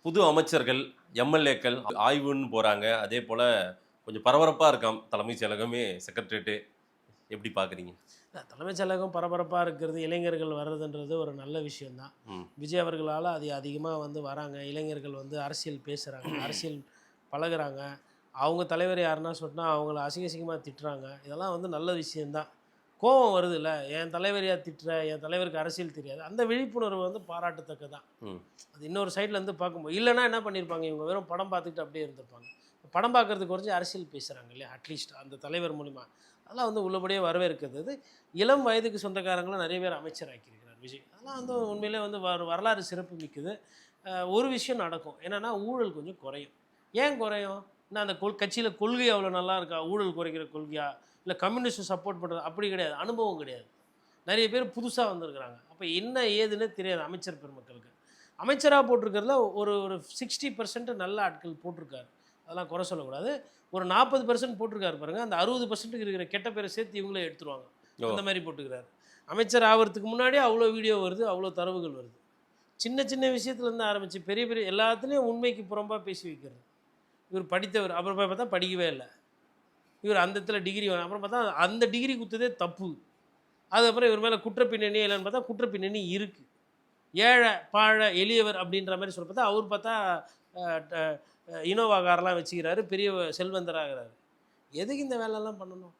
புது அமைச்சர்கள், எம்எல்ஏக்கள் ஆய்வுன்னு போறாங்க. அதேபோல கொஞ்சம் பரபரப்பா இருக்காம் தலைமைச் செயலகமே, செக்ரட்டரியேட்டு. எப்படி பார்க்குறீங்க? தலைமைச் செயலகம் பரபரப்பாக இருக்கிறது, இளைஞர்கள் வர்றதுன்றது ஒரு நல்ல விஷயம் தான். ம். விஜய் அவர்களால் அது அதிகமாக வராங்க. இளைஞர்கள் அரசியல் பேசுகிறாங்க, அரசியல் பழகுறாங்க. அவங்க தலைவர் யாருன்னா சொன்னா அவங்கள அசிங்க அசிங்கமாக திட்டுறாங்க. இதெல்லாம் நல்ல விஷயந்தான். கோவம் வருதுல்ல, என் தலைவர் ஏன் திட்டுற, என் தலைவருக்கு அரசியல் தெரியாது. அந்த விழிப்புணர்வு பாராட்டத்தக்க தான். ம். அது இன்னொரு சைட்லேருந்து பார்க்கும்போது இல்லைன்னா என்ன பண்ணியிருப்பாங்க, இவங்க வெறும் படம் பார்த்துக்கிட்டு அப்படியே இருந்திருப்பாங்க. படம் பார்க்கறதுக்கு குறைச்சி அரசியல் பேசுகிறாங்க இல்லையா, அட்லீஸ்ட் அந்த தலைவர் மூலிமா. அதெல்லாம் உள்ளபடியே வரவேற்கிறது. இளம் வயதுக்கு சொந்தக்காரங்களும் நிறைய பேர் அமைச்சராக்கியிருக்கிறார் விஜய். அதெல்லாம் உண்மையிலே வரலாறு சிறப்பு மிக்குது. ஒரு விஷயம் நடக்கும் என்னென்னா, ஊழல் கொஞ்சம் குறையும். ஏன் குறையும்? என்ன அந்த கட்சியில் கொள்கை அவ்வளோ நல்லா இருக்கா, ஊழல் குறைக்கிற கொள்கையா, இல்லை கம்யூனிஸ்ட் சப்போர்ட் பண்ணுறது, அப்படி கிடையாது. அனுபவம் கிடையாது. நிறைய பேர் புதுசாக வந்திருக்கிறாங்க. அப்போ என்ன ஏதுன்னு தெரியாது அமைச்சர் பெருமக்களுக்கு. அமைச்சராக போட்டிருக்கிறதுல ஒரு ஒரு 60% நல்ல ஆட்கள் போட்டிருக்காரு. அதெல்லாம் குறை சொல்லக்கூடாது. ஒரு 40% போட்டிருக்காரு பாருங்கள். அந்த 60% இருக்கிற கெட்ட பேரை சேர்த்து இவங்களே எடுத்துருவாங்க. அந்த மாதிரி போட்டுக்கிறாரு. அமைச்சர் ஆகிறதுக்கு முன்னாடியே அவ்வளோ வீடியோ வருது, அவ்வளோ தரவுகள் வருது. சின்ன சின்ன விஷயத்துலேருந்து ஆரம்பித்து பெரிய பெரிய எல்லாத்துலேயும் உண்மைக்கு புறம்பாக பேசி வைக்கிறது. இவர் படித்தவர், அப்புறம் போய் பார்த்தா படிக்கவே இல்லை. இவர் அந்த இடத்துல டிகிரி அப்புறம் பார்த்தா அந்த டிகிரி குத்ததே தப்பு. அதுக்கப்புறம் இவர் மேலே குற்ற பின்னணி இல்லைன்னு பார்த்தா குற்ற பின்னணி இருக்குது. ஏழை பாழை எளியவர் அப்படின்ற மாதிரி சொல்ல பார்த்தா அவர் பார்த்தா இனோவா காரெலாம் வச்சுக்கிறாரு, பெரிய செல்வந்தராகிறாரு. எதுக்கு இந்த வேலைலாம் பண்ணணும்?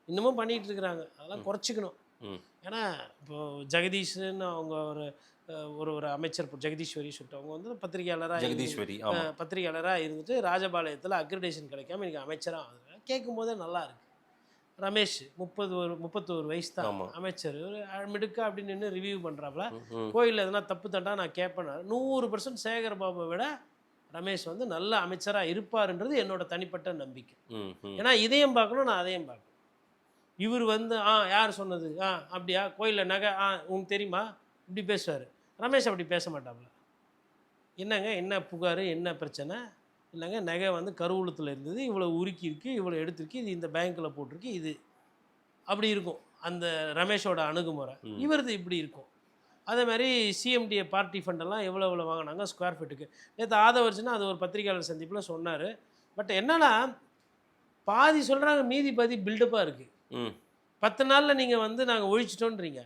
இன்னமும் பண்ணிகிட்டு இருக்கிறாங்க. அதெல்லாம் குறைச்சிக்கணும். ஏன்னா இப்போது ஜெகதீஷ்ன்னு அவங்க ஒரு ஒரு ஒரு அமைச்சர் ஜெகதீஸ்வரி சொல்லிட்டு அவங்க பத்திரிகையாளராக இருந்துட்டு ராஜபாளையத்தில் அக்ரிடேஷன் கிடைக்காம இன்றைக்கி அமைச்சராக ஆகுது. கேட்கும்போதே நல்லா இருக்குது. ரமேஷ் 31 வயசு தான் அமைச்சர். ஒரு மிடுக்கா அப்படின்னு நின்று ரிவ்யூ பண்ணுறாப்புல. கோயிலில் எதனா தப்பு தண்டா நான் கேட்பேன். 100% சேகர் பாபுவை விட ரமேஷ் நல்ல அமைச்சராக இருப்பார்ன்றது என்னோட தனிப்பட்ட நம்பிக்கை. ஏன்னா இதையும் பார்க்கணும், நான் அதையும் பார்க்கணும். இவர் யார் சொன்னது, அப்படியா, கோயிலில் நகை, உனக்கு தெரியுமா, இப்படி பேசுவார். ரமேஷ் அப்படி பேச மாட்டாப்புல. என்னங்க என்ன புகார், என்ன பிரச்சனை, இல்லைங்க நகை கருவூலத்தில் இருந்தது, இவ்வளோ உருக்கி இருக்குது, இவ்வளோ எடுத்திருக்கு, இது இந்த பேங்க்கில் போட்டிருக்கு, இது அப்படி இருக்கும் அந்த ரமேஷோட அணுகுமுறை. இவரது இப்படி இருக்கும். அதே மாதிரி சிஎம்டிஏ பார்ட்டி ஃபண்டெல்லாம் எவ்வளோ வாங்கினாங்க ஸ்கொயர் ஃபீட்டுக்கு. நேற்று ஆதவர்ஜுனா அது ஒரு பத்திரிகையாளர் சந்திப்பில் சொன்னார். பட் என்னன்னா, பாதி சொல்கிறாங்க, மீதி பாதி பில்டப்பாக இருக்குது. 10 நாளில் நீங்கள் நாங்கள் ஒழிச்சிட்டோன்றீங்க.